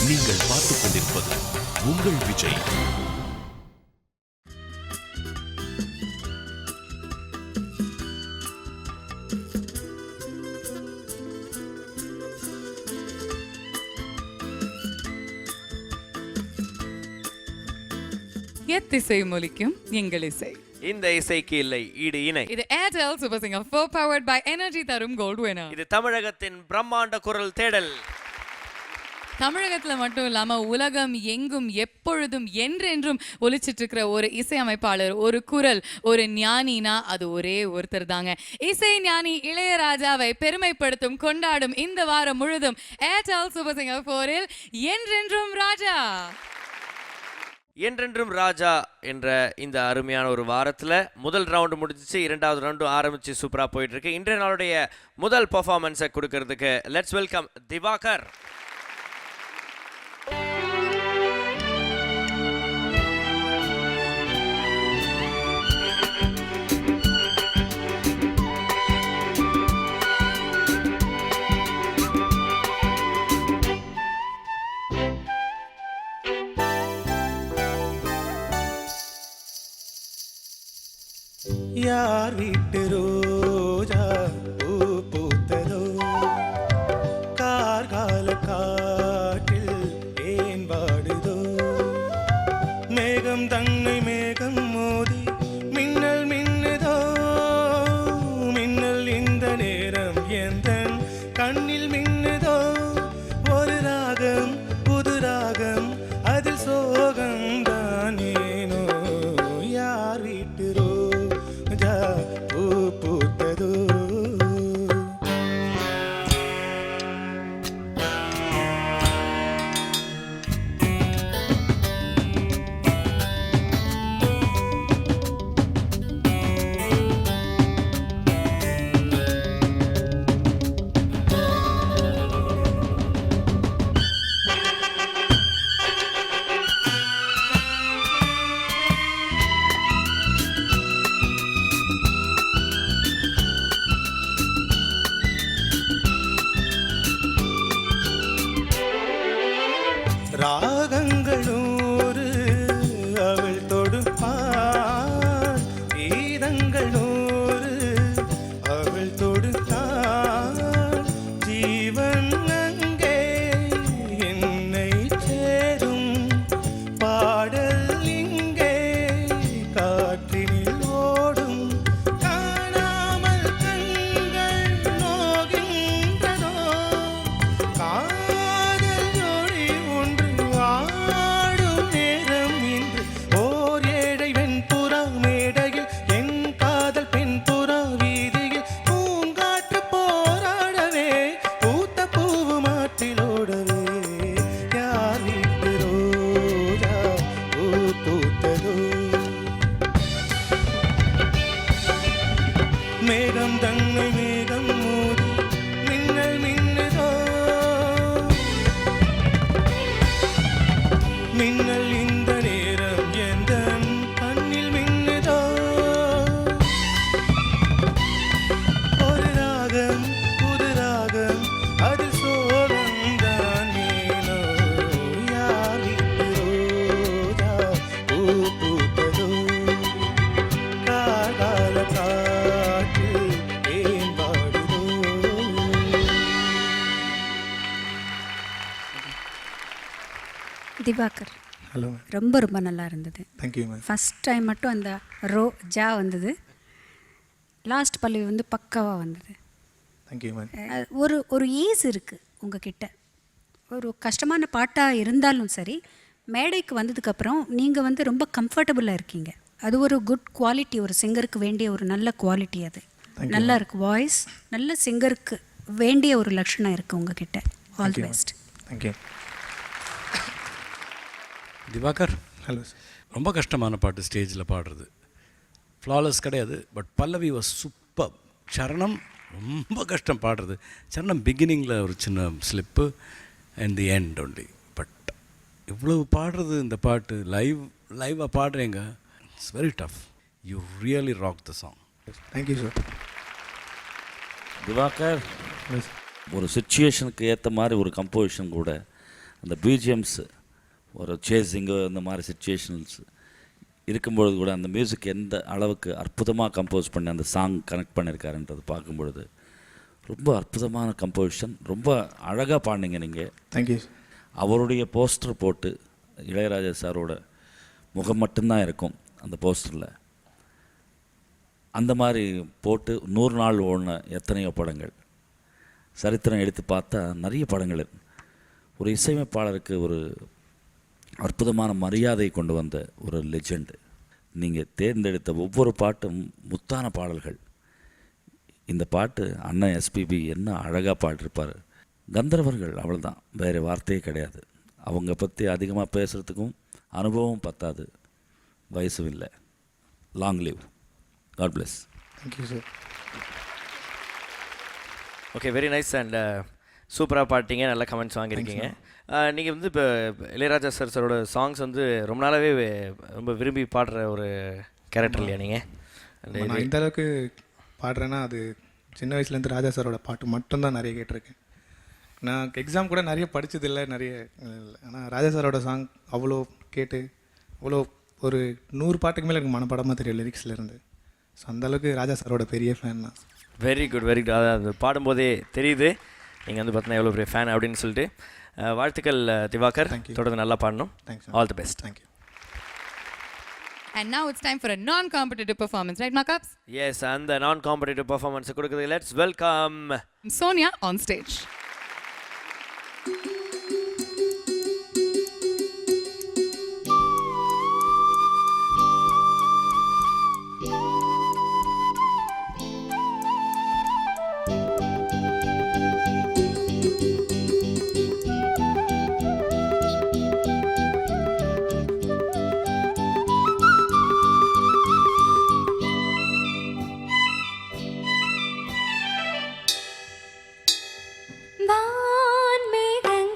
நீங்கள் பார்த்துக் கொண்டிருப்பது உங்கள் விஜய். எத்திசை மொழிக்கும் எங்கள் இசை. இந்த இசைக்கு இல்லை ஈடு இணை. இது Airtel super singer 4 powered by energy தரும் கோல்ட் வினர். இது தமிழகத்தின் பிரம்மாண்ட குரல் தேடல். தமிழகத்துல மட்டும் இல்லாம உலகம் எங்கும் எப்பொழுதும் என்றென்றும் ஒலிச்சிட்டு இருக்கிற ஒரு இசையமைப்பாளர், ஒரு குரல், ஒரு ஞானினா அது ஒரே ஒருத்தர் தாங்க. இசை ஞானி இளையராஜாவை பெருமைப்படுத்தும் கொண்டாடும் இந்த வாரம் முழுதும் ஏர்டெல் சூப்பர் சிங்கர் 4 என்றென்றும் ராஜா. என்றென்றும் ராஜா என்ற இந்த அருமையான ஒரு வாரத்தில் முதல் ரவுண்டு முடிஞ்சிச்சு, இரண்டாவது ரவுண்டு ஆரம்பிச்சு சூப்பராக போயிட்டு இருக்கு. இன்றைய நாளுடைய முதல் பர்ஃபார்மன்ஸை கொடுக்கறதுக்கு லெட்ஸ் வெல்கம் திவாகர். யார் வீட்டு ரோஜா பூ பூத்ததோ, கார்கால காற்றில் ஏன் வாடுதோ, மேகம் தன்னை மேகம் மோதி மின்னல் மின்னுதோ, மின்னல் இந்த நேரம் எந்தன் கண்ணில் மின்னுதோ, ஒரு ராகம் புது ராகம் அதில் சோகம் தான் ஏனோ, யார் வீட்டு ரோஜா பூ பூத்ததோ. ராகங்களூறு அவள் தொடுப்பாள், கீதங்களூறு அவள் தொடுத்தாள், ஜீவன் அங்கே என்னை சேரும், பாடல் இங்கே காற்றினில் ஓடும், காணாமல் கண்கள் நோகின்றதோ, காதல் ஜோடி ஒன்று வாடும் நேரம் இன்று, ஓர் ஏழை வெண்புறா மேடையில் என் காதல் பெண் புறா வீதியில், பூங்காற்று போராடவே பூத்த பூவு மாற்றிலோடவே, யார் வீட்டு ரோஜா பூ பூத்ததோ, மேகம் தன்னை மேகம் மோதி மின்னல் மின்னுதோ, மின்னல் இந்த நேரம் எந்தன் கண்ணில் மின்னுதோ, ஒரு ராகம் புது ராகம் அதில் சோகம் தான் ஏனோ, யார் வீட்டு ரோஜா பூ பூத்ததோ, கார்கால காற்று ஏன் பாடுதோ. திவாகர், ஹலோ ரொம்ப ரொம்ப நல்லா இருந்தது. Thank you ma'am. ஃபஸ்ட் டைம் மட்டும் அந்த ஜா வந்தது, லாஸ்ட் பல்லவி வந்து பக்காவாக வந்தது. Thank you ma'am. ஒரு ஈஸ் இருக்குது உங்ககிட்ட. ஒரு கஷ்டமான பாட்டாக இருந்தாலும் சரி, மேடைக்கு வந்ததுக்கப்புறம் நீங்கள் வந்து ரொம்ப கம்ஃபர்டபுளாக இருக்கீங்க. அது ஒரு குட் குவாலிட்டி, ஒரு சிங்கருக்கு வேண்டிய ஒரு நல்ல குவாலிட்டி. அது நல்லா இருக்குது, வாய்ஸ் நல்ல சிங்கருக்கு வேண்டிய ஒரு லட்சணம் இருக்குது உங்ககிட்ட. All the best. Thank you. Diwakar, hello sir. ரொம்ப கஷ்டமான பாட்டு ஸ்டேஜில் பாடுறது. ஃப்ளாலஸ் கிடையாது, பட் பல்லவி வாஸ் சூப்பர். சரணம் ரொம்ப கஷ்டம் பாடுறது. சரணம் பிகினிங்கில் ஒரு சின்ன slip and the end only. But இவ்வளவு பாடுறது, இந்த பாட்டு லைவாக பாடுறீங்க, it's very tough. You really rock the song. Thank you sir. Diwakar, ஒரு சுச்சுவேஷனுக்கு ஏற்ற மாதிரி ஒரு கம்போசிஷன் கூட அந்த பிஜிஎம்ஸு ஒரு சேசிங்கு இந்த மாதிரி சுச்சுவேஷன்ஸ் இருக்கும்பொழுது கூட அந்த மியூசிக் எந்த அளவுக்கு அற்புதமாக கம்போஸ் பண்ணி அந்த சாங் கனெக்ட் பண்ணியிருக்காருன்றது பார்க்கும்பொழுது ரொம்ப அற்புதமான கம்போசிஷன். ரொம்ப அழகாக பாடினீங்க நீங்கள். தேங்க்யூ. அவருடைய போஸ்டர் போட்டு இளையராஜா சாரோட முகம் மட்டும்தான் இருக்கும் அந்த போஸ்டரில். அந்த மாதிரி போட்டு 100 நாள் ஓடின எத்தனையோ படங்கள், சரித்திரம் எடுத்து பார்த்தா நிறைய படங்கள். ஒரு இசையமைப்பாளருக்கு ஒரு அற்புதமான மரியாதை கொண்டு வந்த ஒரு லெஜெண்டு. நீங்கள் தேர்ந்தெடுத்த ஒவ்வொரு பாட்டும் முத்தான பாடல்கள். இந்த பாட்டு அண்ணன் எஸ்பிபி என்ன அழகாக பாடிருப்பார். கந்தர்வர்கள் அவ்வளோதான், வேறு வார்த்தையே கிடையாது. அவங்க பற்றி அதிகமாக பேசுகிறதுக்கும் அனுபவம் பத்தாது, வயசும் இல்லை. Long live. God bless. Thank you sir. Okay, very nice and சூப்பராக பாட்டீங்க, நல்ல கமெண்ட்ஸ் வாங்கியிருக்கீங்க. நீங்கள் வந்து இப்போ இளையராஜா சாரோட சாங்ஸ் வந்து ரொம்ப நாளாகவே ரொம்ப விரும்பி பாடுற ஒரு கேரக்டர் இல்லையா நீங்கள்? நான் இந்த அளவுக்கு பாடுறேன்னா அது சின்ன வயசுலேருந்து ராஜா சாரோட பாட்டு மட்டும்தான் நிறைய கேட்டிருக்கேன். நான் எக்ஸாம் கூட நிறைய படித்ததில்லை நிறைய இல்லை, ஆனால் ராஜா சாரோட சாங் அவ்வளோ கேட்டு அவ்வளோ ஒரு 100 பாட்டுக்கு மேலே எனக்கு மனப்படமாக தெரியும் லிரிக்ஸ்லேருந்து. ஸோ அந்தளவுக்கு ராஜா சாரோட பெரிய ஃபேன் தான். Very good, very good. அதாவது பாடும்போதே தெரியுது நீங்கள் வந்து பார்த்தீங்கன்னா எவ்வளோ பெரிய ஃபேன் அப்படின்னு சொல்லிட்டு. வாழ்த்துக்கள் திவாகர், தொடர்ந்து நல்லா பாடணும். Thanks. All the best. Thank you. And now it's time for a non-competitive performance, right, Markups? Yes, அந்த நான் காம்படிட்டிவ் பர்ஃபார்மன்ஸை கொடுக்குறது let's welcome Sonia on stage. வான்மேகங்கள்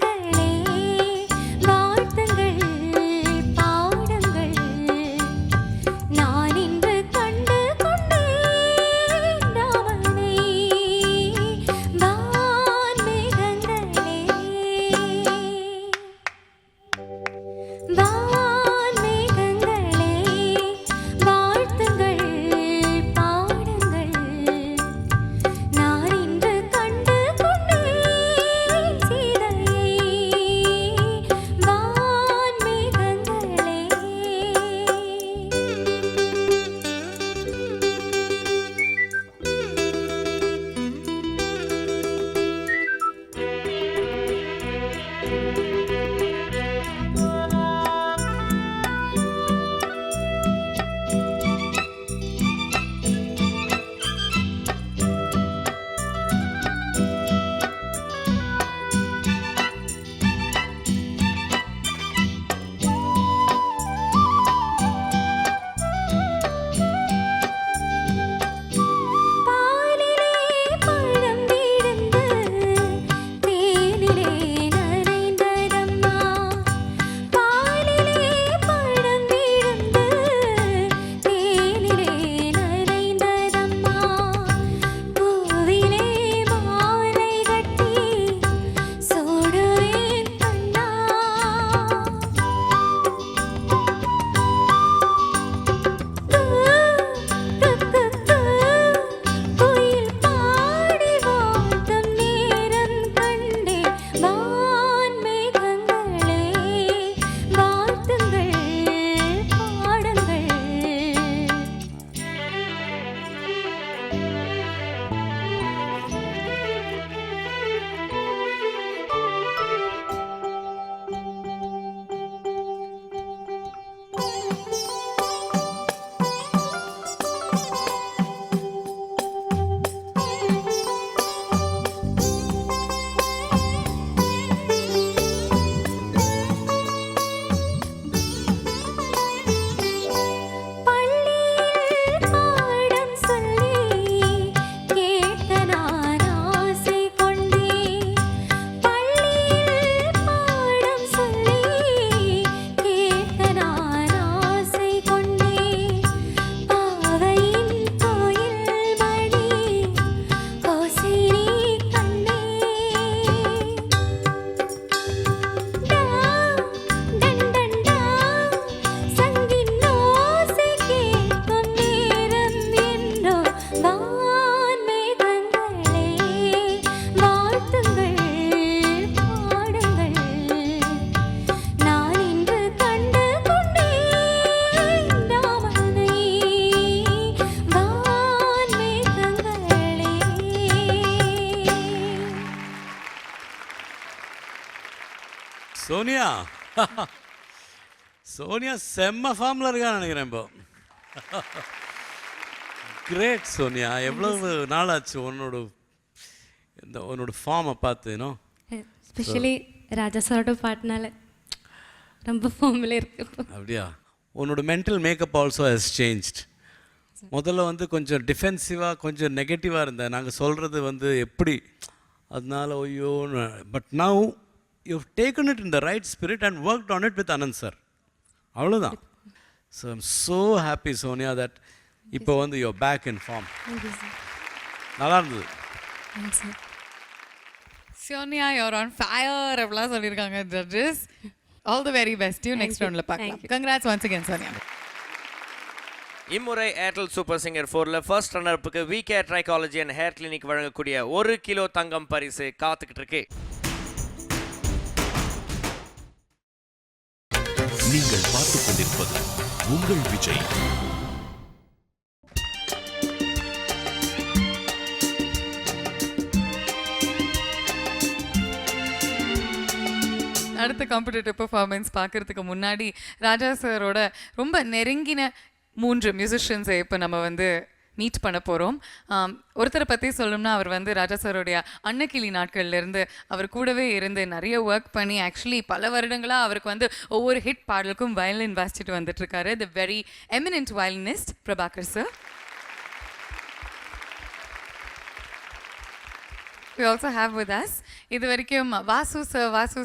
சோனியா சோனியா செம்ம ஃபார்மில் இருக்கான்னு நினைக்கிறேன் இப்போ. கிரேட் சோனியா, எவ்வளவு நாளாச்சு உன்னோட ஃபார்மை பார்த்துனோ? ஸ்பெஷலி ராஜா சாரோட பாட்டுனால ரொம்ப ஃபார்மில் இருக்கு. அப்படியா? உன்னோட mental makeup also has changed. முதல்ல வந்து கொஞ்சம் டிஃபென்சிவாக கொஞ்சம் நெகட்டிவாக இருந்தேன், நாங்கள் சொல்கிறது எப்படி அதனால ஐயோன்னு. But now you taken it in the right spirit and worked on it with Anand sir. அவ்வளோதான். So I'm so happy Sonia that இப்போ வந்து யூர் பேக் இன் ஃபார்ம். நல்லா இருந்தது. சோனியா யூர் ஆன் ஃபயர் அப்படிலாம் சொல்லியிருக்காங்க judges. All the very best. You next ரவுண்டில் பார்க்கலாம். Congrats once again Sonia. இம்முறை ஏர்டெல் சூப்பர் சிங்கர் 4ல் ஃபர்ஸ்ட் ரன்னருக்கு VK trichology and hair clinic வழங்கக்கூடிய 1 கிலோ தங்கம் பரிசு காத்துக்கிட்டு இருக்கு. நீங்கள் பார்த்துக் கொண்டிருப்பது உங்கள் விஜய். அடுத்த காம்படிட்டிவ் பெர்ஃபார்மன்ஸ் பார்க்கறதுக்கு முன்னாடி ராஜா சாரோட ரொம்ப நெருங்கின 3 மியூசிஷியன்ஸை இப்போ நம்ம வந்து மீட் பண்ண போகிறோம். ஒருத்தரை பற்றி சொல்லணும்னா அவர் வந்து ராஜா சாரோடைய அன்னக்கிளி நாட்கள்லேருந்து அவர் கூடவே இருந்து நிறைய ஒர்க் பண்ணி ஆக்சுவலி பல வருடங்களாக அவருக்கு வந்து ஒவ்வொரு ஹிட் பாடலுக்கும் வயலின் வாசிச்சுட்டு வந்துட்டுருக்காரு. The very eminent violinist Prabhakar sir. We also have with us இது வரைக்கும் வாசு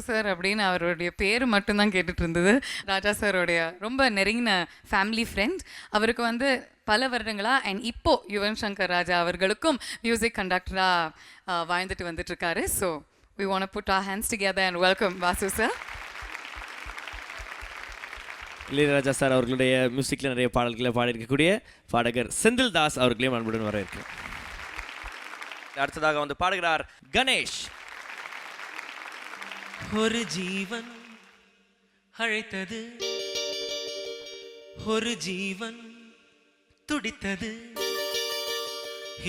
சார் அப்படின்னு அவருடைய பேர் மட்டும்தான் கேட்டுட்டு இருந்தது. ராஜா சாரோடைய ரொம்ப நெருங்கின ஃபேமிலி ஃப்ரெண்ட். அவருக்கு வந்து பல வருடங்களாக அண்ட் இப்போ யுவன் சங்கர் ராஜா அவர்களுக்கும் மியூசிக் கண்டக்டராக வாழ்ந்துட்டு வந்துட்டுருக்காரு. So we want to put our hands together and welcome Vasu sir. Ilaiyaraaja sir அவர்களுடைய மியூசிக்கில் நிறைய பாடல்களை பாடியிருக்கக்கூடிய பாடகர் செந்தில் தாஸ் அவர்களையும் அன்புடன் வர இருக்கிறோம். அடுத்ததாக வந்து பாடுகிறார் கணேஷ். ஒரு ஜீவன் அழைத்தது, ஒரு ஜீவன் துடித்தது,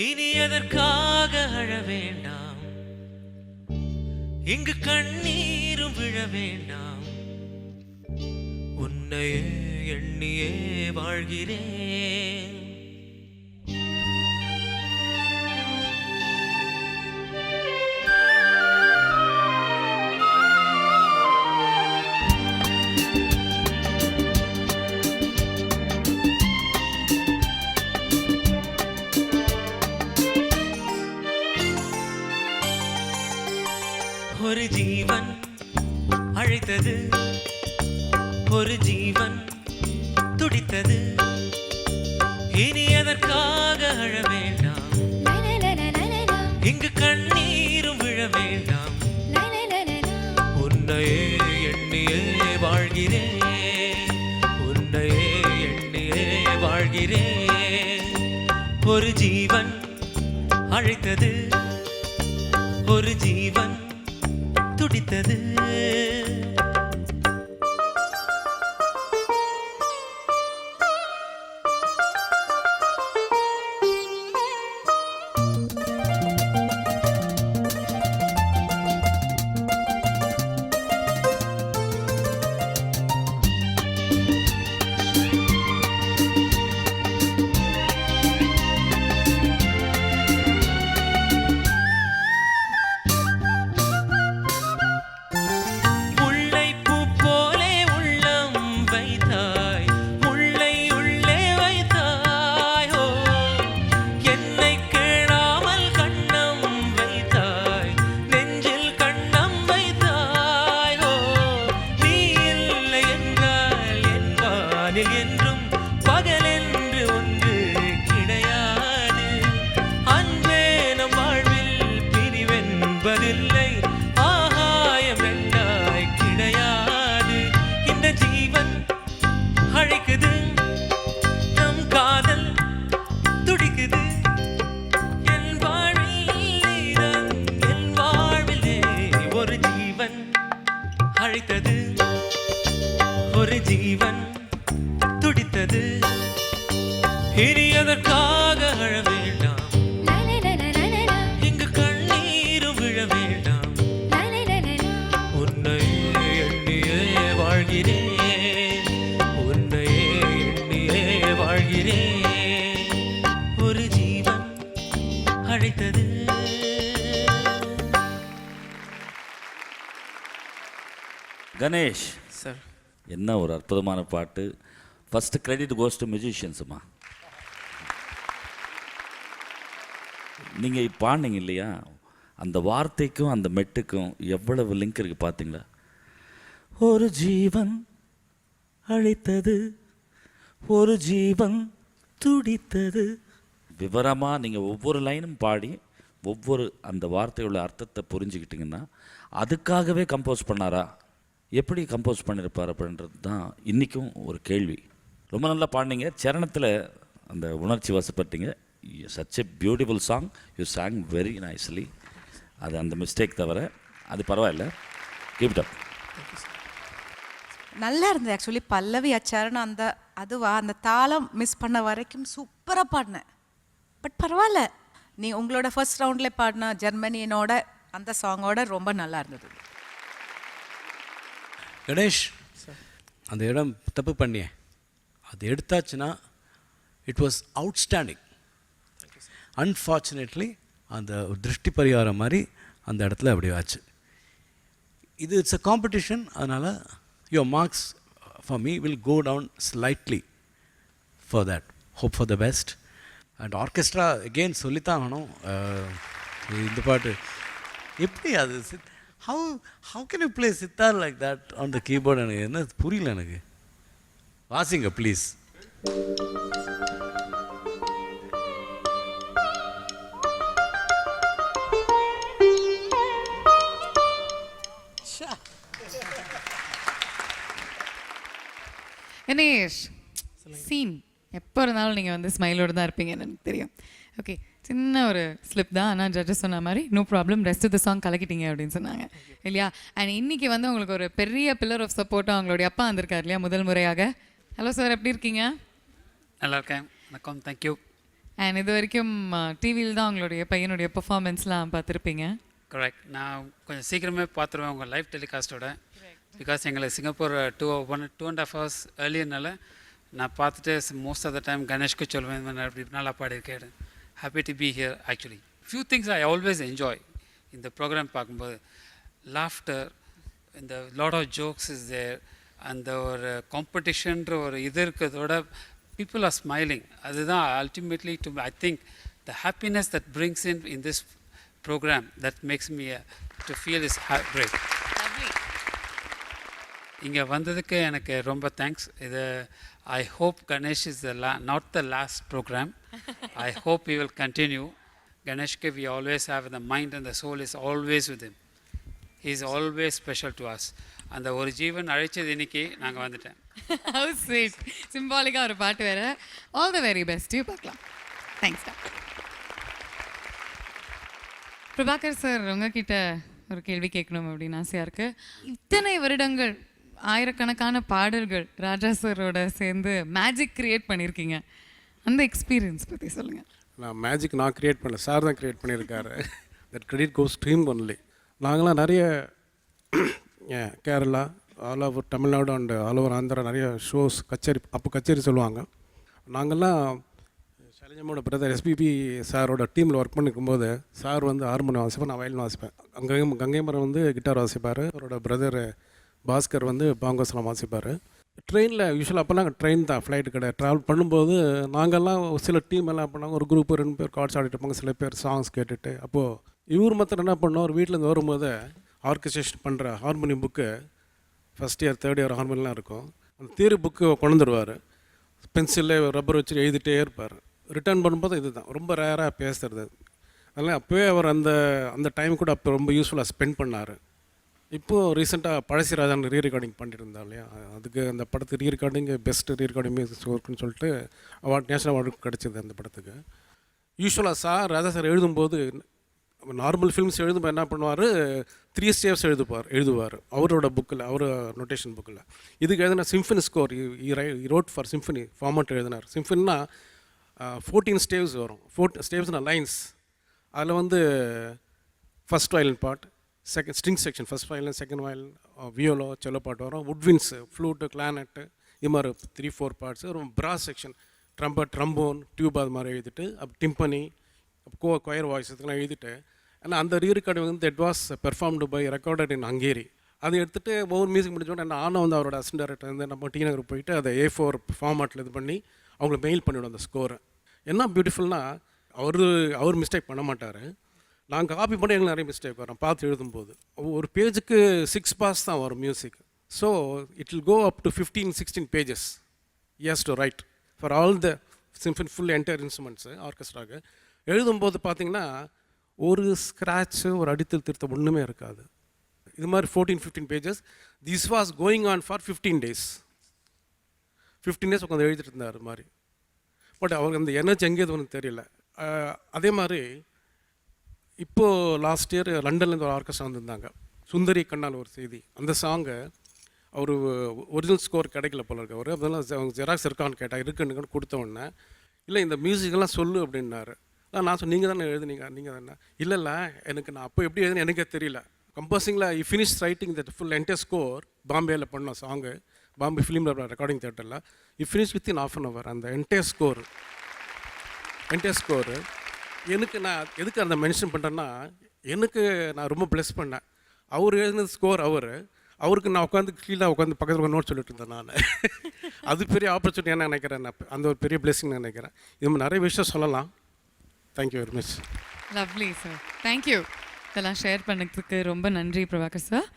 இனி எதற்காக அழ வேண்டாம், இங்கு கண்ணீரும் விழ வேண்டாம், உன்னையே எண்ணியே வாழ்கிறேன். ஒரு ஜீவன் அழைத்தது, ஒரு ஜீவன் துடித்தது, இனி எதற்காக அழ வேண்டாம், இங்கு கண்ணீரும் விழ வேண்டாம், உன்னையே எண்ணியே வாழ்கிறேன், உன்னையே எண்ணியே வாழ்கிறேன். ஒரு ஜீவன் அழைத்தது, ஒரு ஜீவன் துடித்தது. என்றும் பகலென்று ஒன்று கிடையாது, அன்பே நம் வாழ்வில் பிரிவென்பதில்லை, ஆகாயம் ரெண்டாய் கிடையாது. இந்த ஜீவன் அழைக்குது, நம் காதல் துடிக்குது, என் வாழ்வில் என் வாழ்விலே ஒரு ஜீவன் அழைத்தது, ஒரு ஜீவன் துடித்தது, இனி எதற்காக அழ வேண்டாம், இங்கு கண்ணீரும் விழ வேண்டாம், உன்னை எண்ணி கணேஷ் சார் என்ன ஒரு அற்புதமான பாட்டு. ஃபஸ்ட்டு கிரெடிட் கோஸ் டு மியூசிஷியன்ஸுமா. நீங்கள் பாடினீங்க இல்லையா, அந்த வார்த்தைக்கும் அந்த மெட்டுக்கும் எவ்வளவு லிங்க் இருக்குது பார்த்தீங்களா. ஒரு ஜீவன் அழைத்தது, ஒரு ஜீவன் துடித்தது. விவரமாக நீங்கள் ஒவ்வொரு லைனும் பாடி ஒவ்வொரு அந்த வார்த்தையுள்ள அர்த்தத்தை புரிஞ்சுக்கிட்டிங்கன்னா அதுக்காகவே கம்போஸ் பண்ணாரா, எப்படி கம்போஸ் பண்ணியிருப்பார் அப்படின்றது தான் இன்றைக்கும் ஒரு கேள்வி. ரொம்ப நல்லா பாடினீங்க. சரணத்தில் அந்த உணர்ச்சி வசப்பட்டீங்க. Such a beautiful song. You sang very nicely. அது அந்த மிஸ்டேக் தவிர அது பரவாயில்ல. Keep it up. நல்லா இருந்தது ஆக்சுவலி. பல்லவி அச்சாரன்னு அந்த தாளம் மிஸ் பண்ண வரைக்கும் சூப்பராக பாடினேன். பட் பரவாயில்ல, நீ உங்களோட ஃபர்ஸ்ட் ரவுண்டில் பாடின ஜெர்மனியனோட அந்த சாங்கோட ரொம்ப நல்லா இருந்தது. கணேஷ், அந்த இடம் தப்பு பண்ணியே, அது எடுத்தாச்சுன்னா இட் வாஸ் அவுட்ஸ்டாண்டிங். அன்ஃபார்ச்சுனேட்லி அந்த திருஷ்டி பரிகாரம் மாதிரி அந்த இடத்துல அப்படி ஆச்சு. இது இட்ஸ் அ காம்படிஷன். அதனால் your marks for me will go down slightly for that. Hope for the best. And orchestra again சொல்லித்தான் ஆகணும். இந்த பாட்டு எப்படி அது how can you play sitar like that on the keyboard? எனக்கு என்ன புரியல. எனக்கு வாசிங்க ப்ளீஸ். கணேஷ், சீன் எப்போ இருந்தாலும் நீங்கள் வந்து ஸ்மைலோடு தான் இருப்பீங்கன்னு எனக்கு தெரியும். ஓகே, சின்ன ஒரு ஸ்லிப் தான். ஆனால் ஜட்ஜஸ் சொன்ன மாதிரி no problem, rest of the song கலக்கிட்டீங்க அப்படின்னு சொன்னாங்க இல்லையா. அண்ட் இன்றைக்கி வந்து உங்களுக்கு ஒரு பெரிய பில்லர் ஆஃப் சப்போர்ட்டாக அவங்களுடைய அப்பா வந்திருக்கார் இல்லையா முதல் முறையாக. ஹலோ சார், எப்படி இருக்கீங்க? நல்லா இருக்கேன். வணக்கம், தேங்க்யூ. அண்ட் இது வரைக்கும் டிவியில் தான் உங்களுடைய பையனுடைய பெர்ஃபார்மன்ஸ்லாம் பார்த்துருப்பீங்க. கரெக்ட். நான் கொஞ்சம் சீக்கிரமே பார்த்துருவேன் உங்கள் லைவ் டெலிகாஸ்ட்டோட. பிகாஸ் எங்களுக்கு சிங்கப்பூர் 2.5 hours ஏர்லியர்னால நான் பார்த்துட்டு மோஸ்ட் ஆஃப் த டைம் கணேஷ்க்கு சொல்லுவேன், இந்த மாதிரி அப்படி நல்லா பாடியிருக்கேன். Happy to be here. Actually few things I always enjoy இந்த ப்ரோக்ராம் பார்க்கும்போது. லாஃப்டர், இந்த lot of jokes is there. அந்த ஒரு காம்படிஷன்ற ஒரு இது இருக்கிறதோட people are smiling. அதுதான் ultimately to I think the happiness that brings in this program that makes me to feel is great. இங்கே வந்ததுக்கு எனக்கு ரொம்ப தேங்க்ஸ். இது I hope Ganesh is not the last program. I hope he will continue. Ganeshke we always have the mind and the soul is always with him. He is always special to us. அந்த ஒரு ஜீவன் அழைச்சது இன்னைக்கு நாங்கள் வந்துட்டேன். How sweet. சிம்பாலிக்காக ஒரு பாட்டு வேறு. All the very best. பார்க்கலாம். Thanks. Prabhakar sir, உங்ககிட்ட ஒரு கேள்வி கேட்கணும் அப்படின்னு ஆசையாக இருக்குது. இத்தனை வருடங்கள் ஆயிரக்கணக்கான பாடல்கள் ராஜா சாரோட சேர்ந்து மேஜிக் க்ரியேட் பண்ணியிருக்கீங்க. அந்த எக்ஸ்பீரியன்ஸ் பற்றி சொல்லுங்கள். நான் க்ரியேட் பண்ணல, சார் தான் க்ரியேட் பண்ணியிருக்காரு. That credit goes to him only. நாங்களாம் நிறைய Kerala, all over Tamil Nadu and all over Andhra நிறைய ஷோஸ், கச்சேரி சொல்லுவாங்க. நாங்கள்லாம் சைலஜாமோட பிரதர் எஸ்பிபி சாரோட டீமில் ஒர்க் பண்ணிக்கும்போது சார் வந்து ஹார்மோனியம் வாசிப்பேன், நான் வயலின் வாசிப்பேன். கங்கைமரம் வந்து கிட்டார் வாசிப்பார். அவரோட பிரதர் பாஸ்கர் வந்து பாங்கோஸ்லாம் வாசிப்பார். ட்ரெயினில் யூஸ்வலாக அப்போல்லாம் ட்ரெயின் தான், ஃப்ளைட்டு கிடையாது. ட்ராவல் பண்ணும்போது நாங்கள்லாம் சில டீம் எல்லாம் பண்ணாங்க, ஒரு குரூப்பு 2 பேர் கார்ட்ஸ் ஆடிட்டு இருப்பாங்க, சில பேர் சாங்ஸ் கேட்டுட்டு. அப்போது இவர் மாத்திரம் என்ன பண்ணோம், ஒரு வீட்டிலேருந்து வரும்போது ஆர்கஸ்ட்ரேஷன் பண்ணுற harmonium book first year 3rd year ஹார்மோனியம்லாம் இருக்கும். அந்த தியரி புக்கு கொண்டு வந்துடுவார். பென்சிலில் ரப்பர் வச்சு எழுதிட்டே இருப்பார். ரிட்டர்ன் பண்ணும்போது இது தான் ரொம்ப ரேராக பேசுகிறது. அதனால் அப்போவே அவர் அந்த டைம் கூட அப்போ ரொம்ப யூஸ்ஃபுல்லாக ஸ்பெண்ட் பண்ணார். இப்போது ரீசெண்டாக பழசி ராஜான் ரீரெக்கார்டிங் பண்ணிட்டு இருந்தா இல்லையா, அதுக்கு அந்த படத்துக்கு ரீரெக்கார்டிங் பெஸ்ட் ரீரெக்கார்டிங் மியூசிக் ஒர்க்குன்னு சொல்லிட்டு நேஷனல் அவார்டு கிடச்சிது அந்த படத்துக்கு. யூஸ்வலாக ராஜா சார் எழுதும்போது நார்மல் ஃபிலிம்ஸ் எழுதும்போது என்ன பண்ணுவார், 3 steps எழுதுவார் அவரோட புக்கில், அவர் நோட்டேஷன் புக்கில். இதுக்கு எழுதின symphony score road for symphony format எழுதினார். சிம்ஃபனினா 14 steps வரும். 4 stepsனால் லைன்ஸ். அதில் வந்து first violin part, second string section, first violin, second violin, viola, cello பாட்டு வரும், வுட்வின்ஸ், ஃப்ளூட்டு, கிளானட்டு, இது மாதிரி 3-4 பார்ட்ஸு. ஒரு பிராஸ் செக்ஷன், ட்ரம்பட், ட்ரம்போன், டியூப் அது மாதிரி எழுதிட்டு, டிம்பனி, கொயர் வாய்ஸ் இதெல்லாம் எழுதிட்டு. ஆனால் அந்த ரீரெக்கார்டிங் வந்து it was performed by recorded in Hungary. அதை எடுத்துகிட்டு ஒவ்வொரு மியூசிக் முடிஞ்சோடனே நானும் வந்து அவரோட அசிஸ்டன்ட் டைரக்டர் வந்து நம்ம டி நகர் போயிட்டு அதை A4 ஃபார்மேட்டில் இது பண்ணி அவங்களை மெயில் பண்ணிவிடும் அந்த ஸ்கோரை. என்ன பியூட்டிஃபுல்னா அவர் மிஸ்டேக் பண்ண மாட்டார். நாங்கள் காப்பி பண்ணி எங்களுக்கு நிறைய மிஸ்டேக் வரும் பார்த்து எழுதும்போது. ஒரு பேஜுக்கு 6 பாஸ் தான் வரும் music. So it will go up to 15-16 pages he has to write for all the symphony full entire instruments ஆர்கெஸ்ட்ராவுக்கு. எழுதும்போது பார்த்தீங்கன்னா ஒரு ஸ்க்ராட்சு ஒரு அடித்தல் திருத்தம் ஒன்றுமே இருக்காது. இது மாதிரி 14-15 pages. This was going on for 15 days. 15 days உட்காந்து எழுதிட்டு இருந்தார் மாதிரி. பட் அவருக்கு அந்த எனர்ஜி எங்கேயும் ஒன்றும் தெரியல. அதே மாதிரி இப்போது லாஸ்ட் இயர் லண்டன்லேருந்து ஒரு ஆர்கெஸ்ட்ரா வந்திருந்தாங்க. சுந்தரி கண்ணால் ஒரு செய்தி. அந்த சாங்கை அவர் ஒரிஜினல் ஸ்கோர் கிடைக்கல போல இருக்கு. அவர் அதெல்லாம் அவங்க ஜெராக்ஸ் இருக்கான்னு கேட்டால் இருக்குன்னு கொடுத்த உடனே இல்லை இந்த மியூசிக்கெல்லாம் சொல்லு அப்படின்னாரு. நான் சொன்னேன் நீங்கள் தானே எழுதுனீங்க, நீங்கள் தானே. இல்லை எனக்கு நான் அப்போ எப்படி எழுதுன்னு எனக்கே தெரியல. கம்போசிங்கில் finish writing that full entire score பாம்பேயில் பண்ணோம் சாங்கு, பாம்பே ஃபிலிம் ரெக்கார்டிங் தேட்டரில். ஃபினிஷ் வித்தின் ½ an hour அந்த என்டையர் ஸ்கோரு. எனக்கு நான் எதுக்கு அந்த மென்ஷன் பண்ணுறேன்னா, எனக்கு நான் ரொம்ப ப்ளஸ் பண்ணேன். அவர் எழுதினது ஸ்கோர் அவருக்கு நான் உட்காந்து கீழே உட்காந்து பக்கத்தில் நோட் சொல்லிட்டு இருந்தேன் நான். அது பெரிய ஆப்பர்ச்சுனிட்டி நான் நினைக்கிறேன். நான் அந்த ஒரு பெரிய பிளெஸிங் நான் நினைக்கிறேன். இது மாதிரி நிறைய விஷயம் சொல்லலாம். Thank you very much. Lovely sir, thank you. இதெல்லாம் ஷேர் பண்ணதுக்கு ரொம்ப நன்றி பிரபாகர் சார்.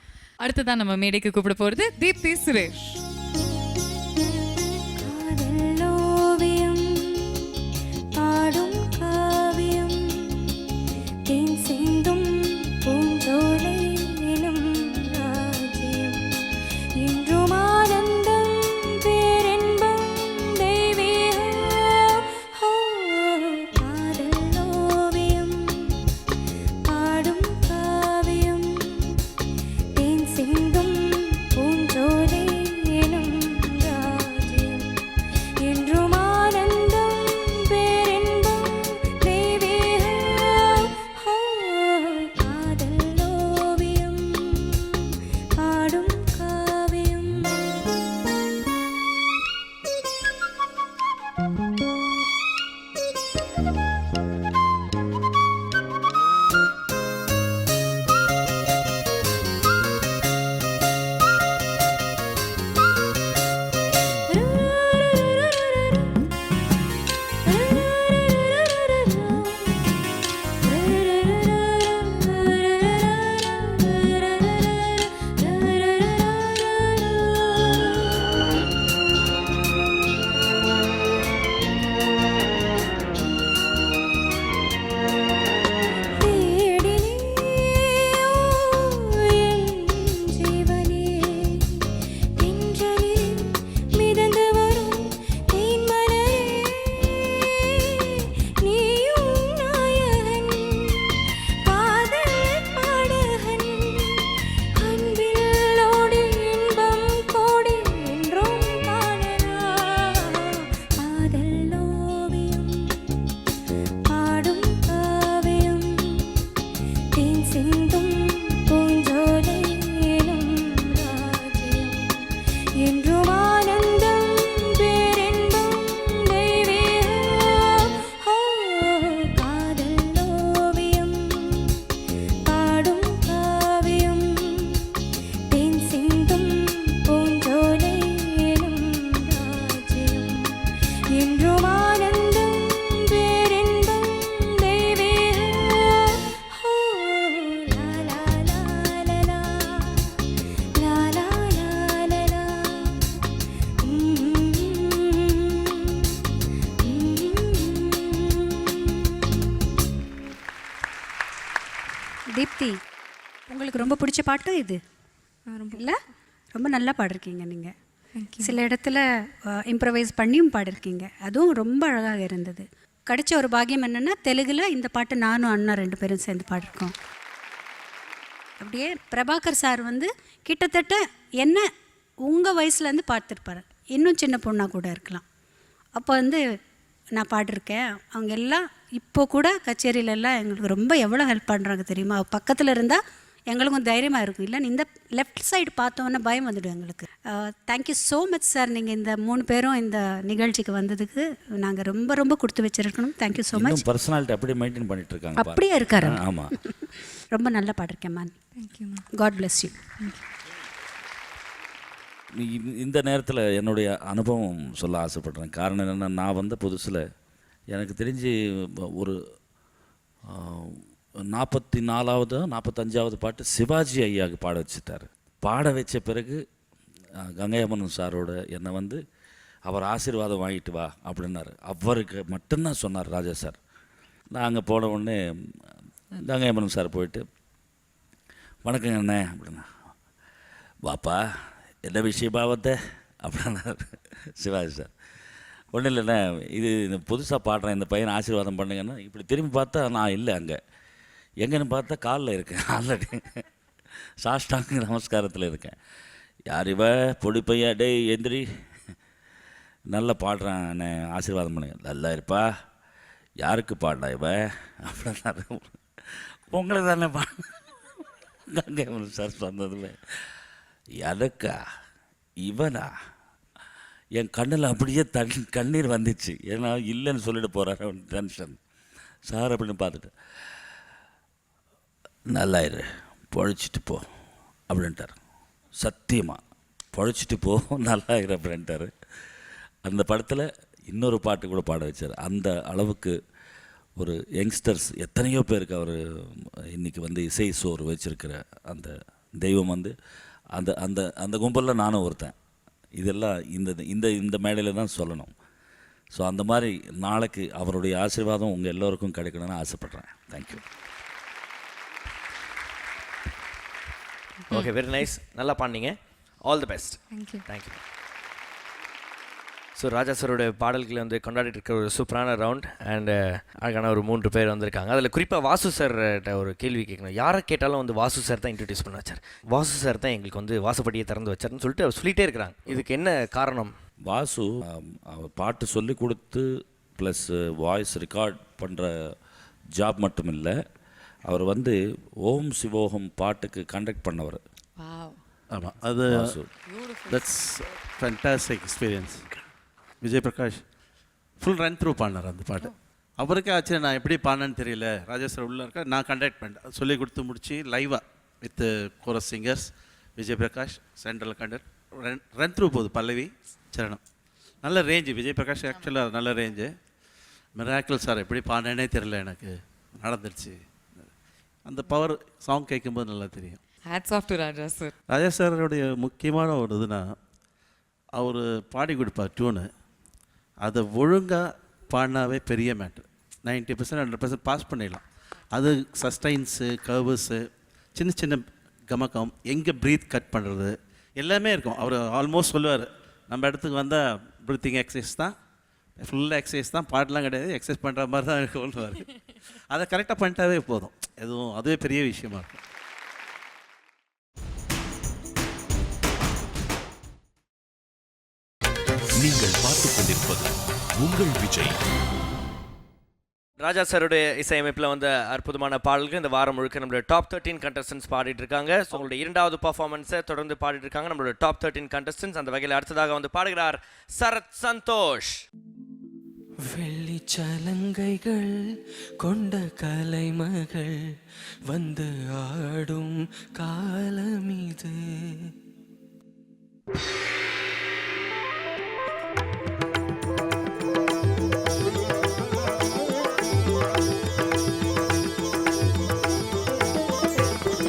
அடுத்ததான் நம்ம மேடைக்கு கூப்பிட போகிறது தீப்தி சுரேஷ். தீப்தி, உங்களுக்கு ரொம்ப பிடிச்ச பாட்டு இது இல்லை? ரொம்ப நல்லா பாடிருக்கீங்க நீங்கள். சில இடத்துல இம்ப்ரவைஸ் பண்ணியும் பாடிருக்கீங்க, அதுவும் ரொம்ப அழகாக இருந்தது. கிடைச்ச ஒரு பாக்கியம் என்னென்னா தெலுங்கில் இந்த பாட்டு நானும் அண்ணா 2 பேரும் சேர்ந்து பாடிருக்கோம். அப்படியே பிரபாகர் சார் வந்து கிட்டத்தட்ட என்ன உங்கள் வயசுலேருந்து பார்த்துருப்பார், இன்னும் சின்ன பொண்ணாக கூட இருக்கலாம். அப்போ வந்து நான் பாடிருக்கேன். அவங்க எல்லாம் இப்போ கூட கச்சேரியிலெல்லாம் எங்களுக்கு ரொம்ப எவ்வளோ ஹெல்ப் பண்ணுறாங்க தெரியுமா. பக்கத்தில் இருந்தால் எங்களுக்கும் தைரியமாக இருக்கும். இல்லை இந்த லெஃப்ட் சைடு பார்த்தோன்னே பயம் வந்துடும் எங்களுக்கு. Thank you so much sir. நீங்கள் இந்த 3 பேரும் இந்த நிகழ்ச்சிக்கு வந்ததுக்கு நாங்கள் ரொம்ப ரொம்ப கொடுத்து வச்சிருக்கணும். Thank you so much. பர்சனாலிட்டி அப்படியே மெயின்டைன் பண்ணிட்டு இருக்காங்க. அப்படியே இருக்காரு. ஆமாம், ரொம்ப நல்லா பாடிருக்கேன் ma'am. Thank you ma'am. God bless you. இந்த நேரத்தில் என்னுடைய அனுபவம் சொல்ல ஆசைப்படுறேன். காரணம் என்னென்னா, நான் வந்த புதுசில் எனக்கு தெரிஞ்சு ஒரு 44வது 45வது பாட்டு சிவாஜி ஐயாவுக்கு பாட வச்சுட்டார். பாட வச்ச பிறகு கங்கை அமரன் சாரோட என்னை வந்து அவர் ஆசீர்வாதம் வாங்கிட்டு வா அப்படின்னாரு. அவருக்கு மட்டும்தான் சொன்னார் ராஜா சார். நான் அங்கே போன உடனே கங்கை அமரன் சார் போயிட்டு, வணக்கங்க அண்ணே அப்படின்னா, வாப்பா என்ன விஷயமா வந்த அப்படின்னாரு சிவாஜி சார். ஒன்றும் இல்லைண்ணே, இது புதுசாக பாடுறேன், இந்த பையனை ஆசீர்வாதம் பண்ணுங்கன்னா. இப்படி திரும்பி பார்த்தா நான் இல்லை அங்கே. எங்கன்னு பார்த்தா காலில் இருக்கேன், ஆல்ரெடி சாஷ்டாங்க நமஸ்காரத்தில் இருக்கேன். யார் இவ பொடி பையா, டேய் எந்திரி, நல்லா பாடுறான் அண்ணே, ஆசீர்வாதம் பண்ணுங்க. நல்லா இருப்பா, யாருக்கு பாடினா இவ அப்படின்னாரு. உங்களுக்கு தானே கங்கை சார் சொன்னதில் எனக்கா இவனா, என் கண்ணில் அப்படியே கண்ணீர் வந்துச்சு. ஏன்னா இல்லைன்னு சொல்லிட்டு போகிறாரு அவன் டென்ஷன். சார் அப்படின்னு பார்த்துட்டு, நல்லாயிரு, பொழைச்சிட்டு போ அப்படின்ட்டார். சத்தியமாக பொழைச்சிட்டு போ, நல்லாயிரு அப்படின்ட்டார். அந்த படத்தில் இன்னொரு பாட்டு கூட பாட வச்சார். அந்த அளவுக்கு ஒரு யங்ஸ்டர்ஸ் எத்தனையோ பேருக்கு அவர் இன்றைக்கி வந்து இசை சோறு வச்சுருக்கிற அந்த தெய்வம் வந்து அந்த அந்த அந்த கும்பலில் நானும் ஒருத்தன். இதெல்லாம் இந்த இந்த இந்த மேடையில் தான் சொல்லணும். ஸோ அந்த மாதிரி நாளைக்கு அவருடைய ஆசீர்வாதம் உங்கள் எல்லோருக்கும் கிடைக்கணும்னு ஆசைப்பட்றேன். தேங்க்யூ. ஓகே, வெரி நைஸ், நல்லா பாடினீங்க. All the best. Thank you. Thank you. So Raja சாரோட பாடல்களை வந்து கொண்டாடிட்டு இருக்க ஒரு சூப்பரான ரவுண்ட் அண்ட் அழகான ஒரு 3 பேர் வந்திருக்காங்க. அதில் குறிப்பாக வாசு சார்கிட்ட ஒரு கேள்வி கேட்கணும். யாரை கேட்டாலும் வந்து வாசு சார் தான் இன்ட்ரடியூஸ் பண்ண வச்சார், வாசு சார் தான் எங்களுக்கு வந்து வாசப்படியை திறந்து வச்சார்னு சொல்லிட்டு அவர் சொல்லிகிட்டே இருக்கிறாங்க. இதுக்கு என்ன காரணம்? வாசு அவர் பாட்டு சொல்லி கொடுத்து ப்ளஸ் வாய்ஸ் ரெக்கார்ட் பண்ணுற ஜாப் மட்டும் இல்லை, அவர் வந்து ஓம் சிவோகம் பாட்டுக்கு கண்டக்ட் பண்ணவர். ஆமாம், அது that's fantastic experience. Vijay Prakash full run through பாடினார் அந்த பாட்டு. அவருக்கே ஆச்சு, நான் எப்படி பாடினேன்னு தெரியல. ராஜா சார் உள்ளே இருக்க, நான் கண்டக்ட் பண்ணிட்டேன், சொல்லி கொடுத்து முடிச்சு லைவாக with chorus singers. Vijay Prakash central conduct run through போகுது, பல்லவி சரணம். நல்ல ரேஞ்சு. விஜய் பிரகாஷ் ஆக்சுவலாக நல்ல ரேஞ்சு. மிராக்கிள் சார் எப்படி பாடினேனே தெரியல, எனக்கு நடந்துருச்சு. அந்த பவர் சாங் கேட்கும்போது நல்லா தெரியும். Hats off to Raja sir. Raja சாரோடைய முக்கியமான ஒரு இதுனா, அவர் பாடி கொடுப்பார் டியூனு, அதை ஒழுங்காக பாடினாவே பெரிய மேட்ரு. 90% 100% பாஸ் பண்ணிடலாம். அது சஸ்டைன்ஸு, கர்வஸு, சின்ன சின்ன கமக்கம், எங்கே ப்ரீத் கட் பண்ணுறது எல்லாமே இருக்கும். அவர் ஆல்மோஸ்ட் சொல்லுவார், நம்ம இடத்துக்கு வந்தால் ப்ரீத்திங் எக்ஸசைஸ் தான், ஃபுல்லாக எக்ஸசைஸ் தான், பாட்டெலாம் கிடையாது, எக்ஸசைஸ் பண்ணுற மாதிரி தான் சொல்லுவார். அதை கரெக்டாக பண்ணிட்டாவே போதும், எதுவும் அதுவே பெரிய விஷயமா இருக்கும். நீங்கள் பார்த்துக் கொண்டிருப்பது உங்கள் விஜய். ராஜா சாருடைய இசையமைப்பில் வந்த அற்புதமான பாடல்கள் இந்த வாரம் முழுக்க நம்மளோட டாப் 13 கண்டஸ்டன்ஸ் பாடிட்டு இருக்காங்க. ஸோ உங்களுடைய 2வது பர்ஃபார்மன்ஸை தொடர்ந்து பாடிட்டு இருக்காங்க நம்மளோட டாப் 13 கண்டஸ்டன்ஸ். அந்த வகையில் அடுத்ததாக வந்து பாடுகிறார் சரத் சந்தோஷ். வெள்ளிச்சலங்கைகள் கொண்ட கலைமகள் வந்து ஆடும் காலமிது.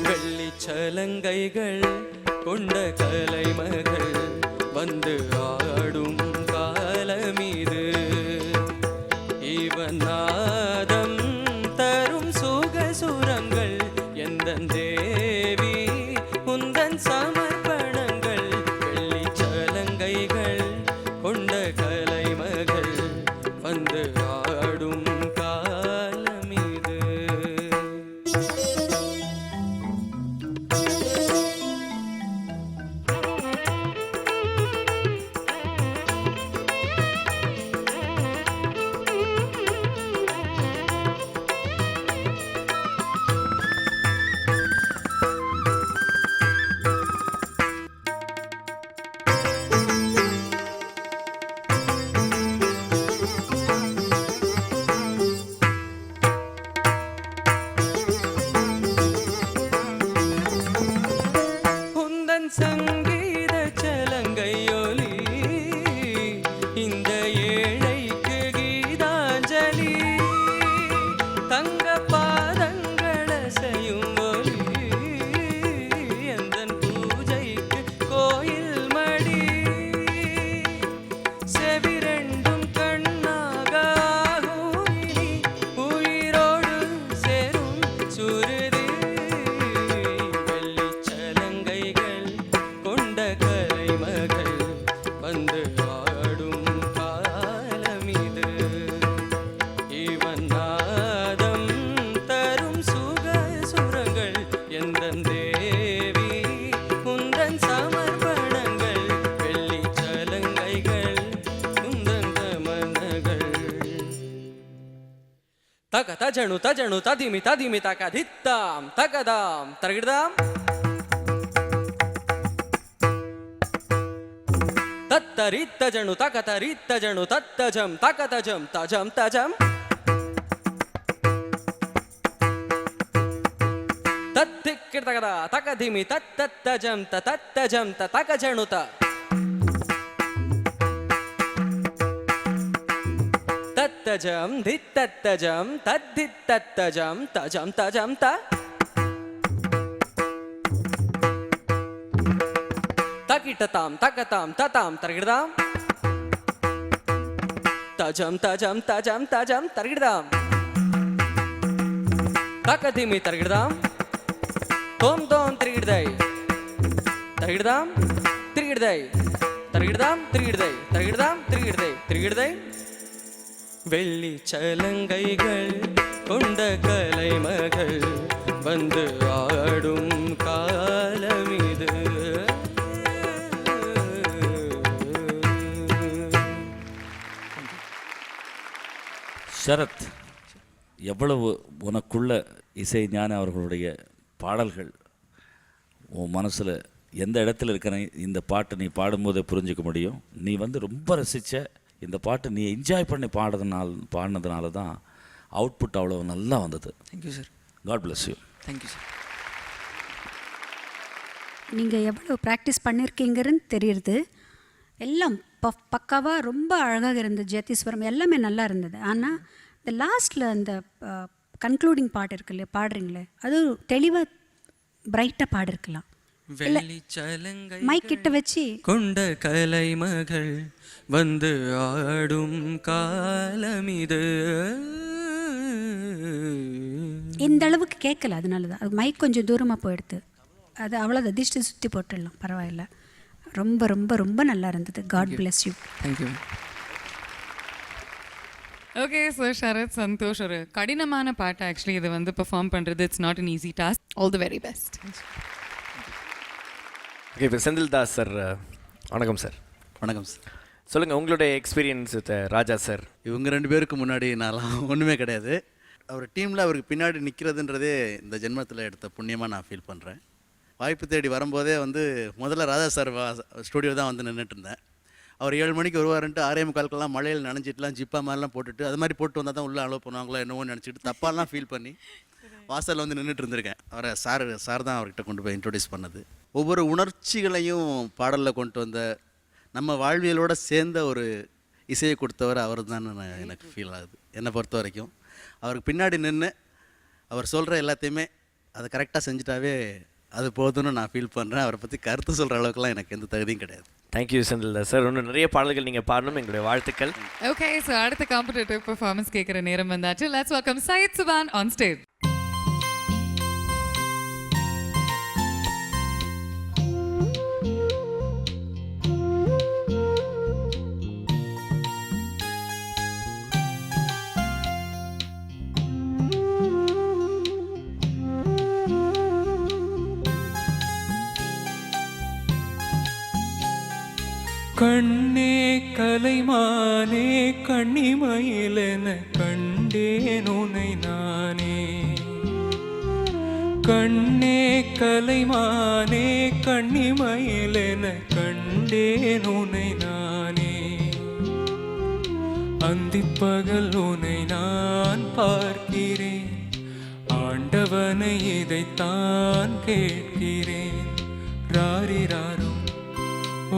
வெள்ளிச்சலங்கைகள் கொண்ட கலைமகள் வந்து ஆடும் காலமிது. இவன் நாதம் தரும் சுகசுரங்கள் எந்தன் தேவி உந்தன் சமர்ப்பணங்கள். வெள்ளிச்சலங்கைகள் கொண்ட கலைமகள் வந்து ஆடும் காலமிது. கலைமகள் வந்து ஆடும் காலமிது. இவன் நாதம் தரும் சுக சுரங்கள் எந்தன் தேவி உந்தன் சமர்ப்பணங்கள் வெள்ளி சலங்கைகள் உந்தன் தமனகள். தக தஜணு தஜணு ததிமி ததிமி தக தித்தாம் தகதாம் தரகிடாம் தத்தரித்தஜணு தகதரித்தஜணு தத்தஜம் தகதஜம் தஜம் தஜம் தத்திக்கிட தகதா தகதிமி தத்தத்தஜம் தத்தஜம் தகஜணு தத்தஜம் தித்தத்தஜம் தத்தித்தத்தஜம் தஜம் தஜம் த தகிட்டதாம் தகதாம் ததாம் தரகிடாம் தஜம் தஜம் தஜம் தஜம் தரகிடாம் தகதிமி தரகிடாம் தோம் தோம் திரிகிடதை தரகிடாம் திரிகிடதை தரகிடாம் திரிகிடதை தரகிடாம் திரிகிடதை திரிகிடதை. வெள்ளி சலங்கைகள் கொண்ட கலைமகள் வந்து ஆடும் காலமிது. சரத், எவ்வளவு உனக்குள்ள இசை ஞான அவர்களுடைய பாடல்கள் உன் மனசில் எந்த இடத்துல இருக்கிற இந்த பாட்டை நீ பாடும்போதே புரிஞ்சிக்க முடியும். நீ வந்து ரொம்ப ரசித்த இந்த பாட்டை நீ என்ஜாய் பண்ணி பாடினதுனால தான் அவுட்புட் அவ்வளோ நல்லா வந்தது. Thank you sir. God bless you. Thank you sir. நீங்கள் எவ்வளோ ப்ராக்டிஸ் பண்ணியிருக்கீங்கன்னு தெரியுது. எல்லாம் பக்காவாக ரொம்ப அழகாக இருந்தது. ஜெயதீஸ்வரம் எல்லாமே நல்லா இருந்தது. ஆனால் இந்த லாஸ்ட்டில் அந்த கன்க்ளூடிங் பாட்டு இருக்கு இல்லையா, பாடுறீங்களே, அது தெளிவாக பிரைட்டாக பாடிருக்கலாம். மைக் கிட்ட வச்சு கொண்ட கலைமகள் வந்து ஆடும் காலமிது. இந்த அளவுக்கு கேட்கல, அதனால தான் அது மைக் கொஞ்சம் தூரமாக போயிடுது. அது அவ்வளோதான், திஷ்டி சுற்றி போட்டுடலாம், பரவாயில்ல. ரொம்ப ரொம்ப ரொம்ப நல்லா இருந்தது. God bless you. Thank you. Okay sir, Sharath, Santhosh, ஒரு கடினமான பாட்டு ஆக்சுவலி இது வந்து பெர்ஃபார்ம் பண்ணுறது it's not an easy task. All the very best. Okay, இப்போ செந்தில்தாஸ் சார், வணக்கம் சார். வணக்கம் சார். சொல்லுங்கள் உங்களுடைய எக்ஸ்பீரியன்ஸ் வித் ராஜா சார். இவங்க 2 பேருக்கு முன்னாடி நான்லாம் ஒன்றுமே கிடையாது. அவர் டீமில் அவருக்கு பின்னாடி நிற்கிறதுன்றதே இந்த ஜென்மத்தில் எடுத்த புண்ணியமாக நான் ஃபீல் பண்ணுறேன். வாய்ப்பு தேடி வரும்போதே வந்து முதல்ல ராஜா சார் ஸ்டூடியோ தான் வந்து நின்றுட்டு இருந்தேன். அவர் 7 மணிக்கு வருவாருன்ட்டு 6:45 மழையில் நனைஞ்சிட்டுலாம் ஜிப்பா மாதிரிலாம் போட்டுட்டு அது மாதிரி போட்டு வந்தால் தான் உள்ளே அலோவ் பண்ணுவாங்களோ என்னவோ நினச்சிட்டு தப்பாலாம் ஃபீல் பண்ணி வாசலில் வந்து நின்றுட்டு இருந்திருக்கேன். அவரை சார் தான் அவர்கிட்ட கொண்டு போய் இன்ட்ரொடியூஸ் பண்ணது. ஒவ்வொரு உணர்ச்சிகளையும் பாடலில் கொண்டு வந்த, நம்ம வாழ்வியலோடு சேர்ந்த ஒரு இசையை கொடுத்தவர் அவர் தான் எனக்கு ஃபீல் ஆகுது. என்னை பொறுத்த வரைக்கும் அவருக்கு பின்னாடி நின்று அவர் சொல்கிற எல்லாத்தையுமே அதை கரெக்டாக செஞ்சுட்டாவே அது போதும்னு நான் ஃபீல் பண்ணுறேன். அவரை பற்றி கருத்து சொல்கிற அளவுக்குலாம் எனக்கு எந்த தகுதியும் கிடையாது. Thank you Senthildas sir. இன்னும் நிறைய பாடல்கள் நீங்கள் பாடணும், எங்களுடைய வாழ்த்துக்கள். ஓகே, ஸோ அடுத்த காம்படிட்டிவ் பெர்ஃபார்மன்ஸ் கேட்குற நேரம் வந்தாச்சு. Let's welcome Syed Subhan on stage. கண்ணே கலைமானே கண்ணிமயிலென கண்டேன் உனை நானே. கண்ணே கலைமானே கண்ணிமயிலென கண்டேன் உனை நானே. அந்திப்பகல் உனை நான் பார்க்கிறேன், ஆண்டவனை இதைத்தான் கேட்கிறேன். ராரிராரோ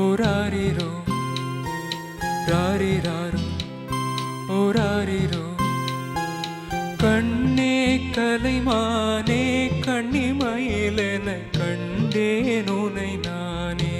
ஓராரிரோ ராரிராரோ ஓராரிரோ. கண்ணே கலைமானே கண்ணிமயிலென கண்டேன் உனை நானே.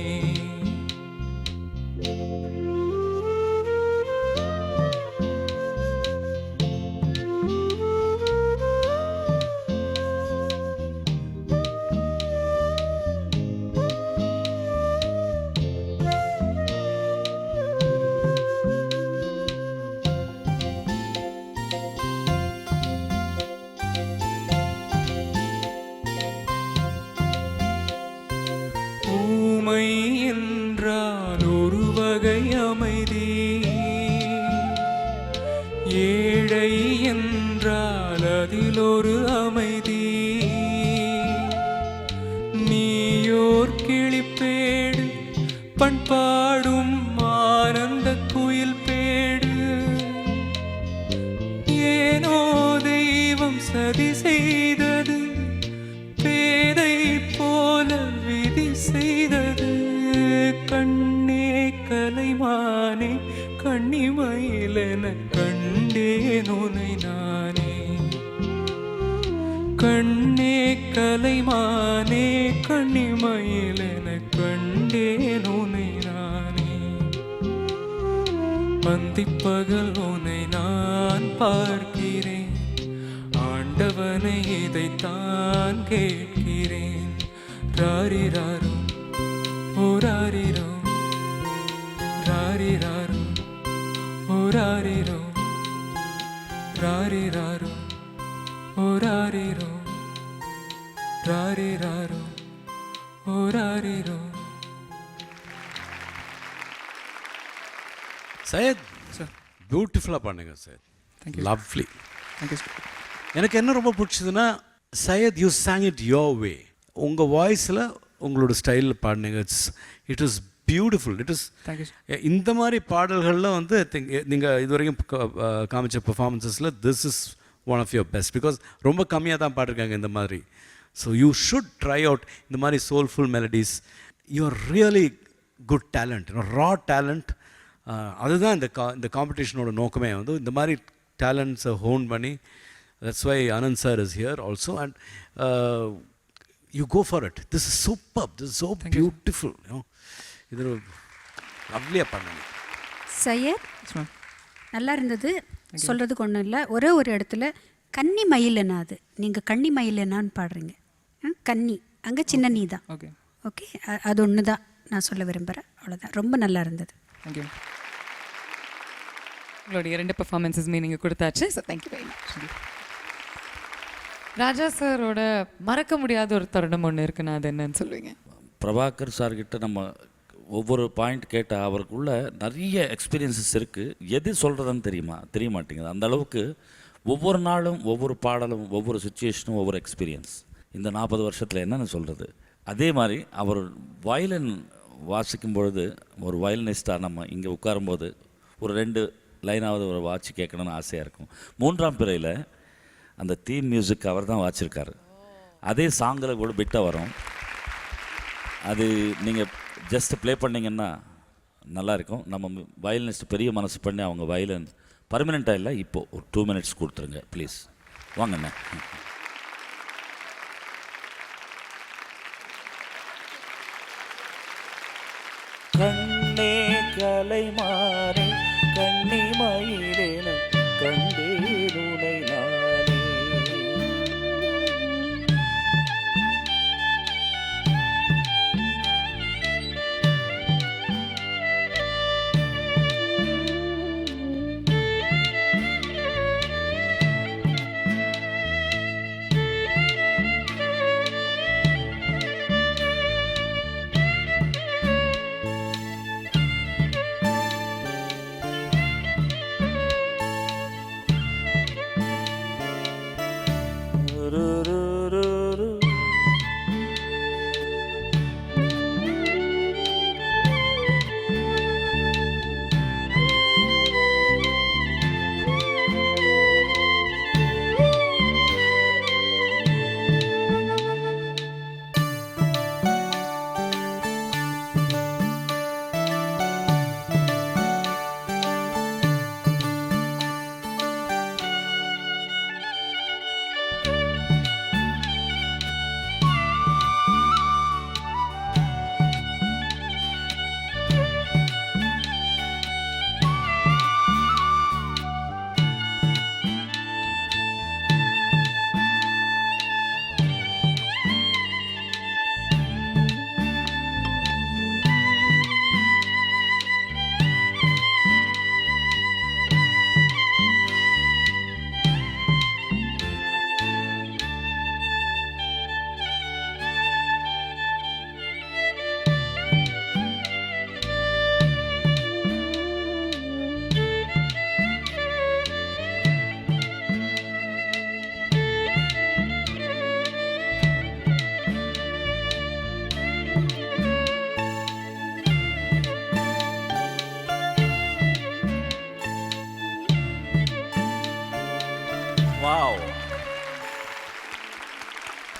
அமைதி. ஏழை என்றால் அதில் ஒரு அமைதி. நீயோர் கிளிப்பேடு பண்பாடும் ஆனந்த குயில் பேடு. ஏனோ தெய்வம் சதி செய்தது, பேதை போல விதி செய்தது. கண்ணே கலைமானே கண்ணிமயிலென கண்டேன் உனை நானே. கண்ணே கலைமானே கண்ணிமயிலென கண்டேன் உனை நானே. பந்திப்பகல் உனை நான் பார்க்கிறேன், ஆண்டவனை இதைத்தான் கேட்கிறேன். ராரிராரோ ஓராரிரோ, ராரிராரோ ஓராரிரோ, ராரிராரோ ஓராரிரோ, ராரிராரோ ஓராரிரோ. சையத் சார் பியூட்டிஃபுல்லாக பாடுங்க Syed. Thank you. Lovely. Thank you sir. எனக்கு என்ன ரொம்ப பிடிச்சதுன்னா Syed you sang it your way. உங்கள் வாய்ஸில் உங்களோட ஸ்டைலில் பாடினீங்க. It is beautiful. It is thank you sir. இந்த மாதிரி பாடல்களில் வந்து நீங்கள் இதுவரைக்கும் காமிச்ச பெர்ஃபார்மன்ஸஸில் this is one of your best. Because ரொம்ப கம்மியாக தான் பாடிருக்காங்க இந்த மாதிரி. So you should try out இந்த மாதிரி soulful melodies. You are really good talent, raw talent. அதுதான் இந்த காம்படிஷனோட நோக்கமே வந்து இந்த மாதிரி டேலண்ட்ஸை ஹோன் பண்ணி. That's why Anand sir is here also, and you go for it. This is superb. This is so beautiful. இது லவ்லியாக பண்ணுங்க. Syed yes ma'am. நல்லா இருந்தது, சொல்கிறதுக்கு ஒன்றும் இல்லை. ஒரே ஒரு இடத்துல கன்னி மயிலனா, அது நீங்கள் கன்னி மயிலனான்னு பாடுறீங்க. கன்னி அங்கே சின்ன நீ தான். ஓகே ஓகே, அது ஒன்று தான் நான் சொல்ல விரும்புகிறேன். அவ்வளோதான். ரொம்ப நல்லா இருந்தது. தேங்க்யூ. உங்களுடைய 2 பெர்ஃபார்மன்ஸஸ்மே நீங்கள் கொடுத்தாச்சு. So thank you very much. Raja சாரோட மறக்க முடியாத ஒரு தருணம் ஒன்று இருக்குன்னா அது என்னன்னு சொல்லுவீங்க? பிரபாகர் சார்கிட்ட நம்ம ஒவ்வொரு பாயிண்ட் கேட்டால் அவருக்குள்ள நிறைய எக்ஸ்பீரியன்ஸஸ் இருக்குது. எது சொல்கிறதுன்னு தெரிய மாட்டேங்குது. அந்த அளவுக்கு ஒவ்வொரு நாளும் ஒவ்வொரு பாடலும் ஒவ்வொரு சுச்சுவேஷனும் ஒவ்வொரு எக்ஸ்பீரியன்ஸ். இந்த 40 வருஷத்தில் என்னென்னு சொல்கிறது. அதே மாதிரி அவர் வயலின் வாசிக்கும் பொழுது ஒரு வயலினிஸ்டாக நம்ம இங்கே உட்காரும்போது ஒரு 2 லைனாவது ஒரு வாட்சி கேட்கணும்னு ஆசையாக இருக்கும். 3ஆம் பிறையில் அந்த தீம் மியூசிக் அவர் தான் வாச்சிருக்காரு. அதே சாங்கில் கூட பிட்டாக வரும். அது நீங்கள் ஜஸ்ட் ப்ளே பண்ணிங்கன்னா நல்லாயிருக்கும். நம்ம வயலினிஸ்ட் பெரிய மனசு பண்ணி அவங்க வயலின் பர்மனெண்ட்டாக இல்லை, இப்போது ஒரு 2 minutes கொடுத்துருங்க ப்ளீஸ். வாங்கண்ணே. கண்ணே கலைமானே கண்ணிமயிலேன கண்டேனுனை நானே.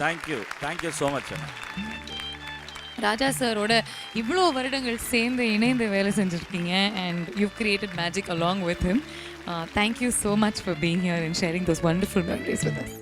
தேங்க்யூ ஸோ மச் அண்ணா. ராஜா சாரோட இவ்வளோ வருடங்கள் சேர்ந்து இணைந்து வேலை செஞ்சுருக்கீங்க and you created magic along with him. Thank you so much for being here and sharing those wonderful memories with as.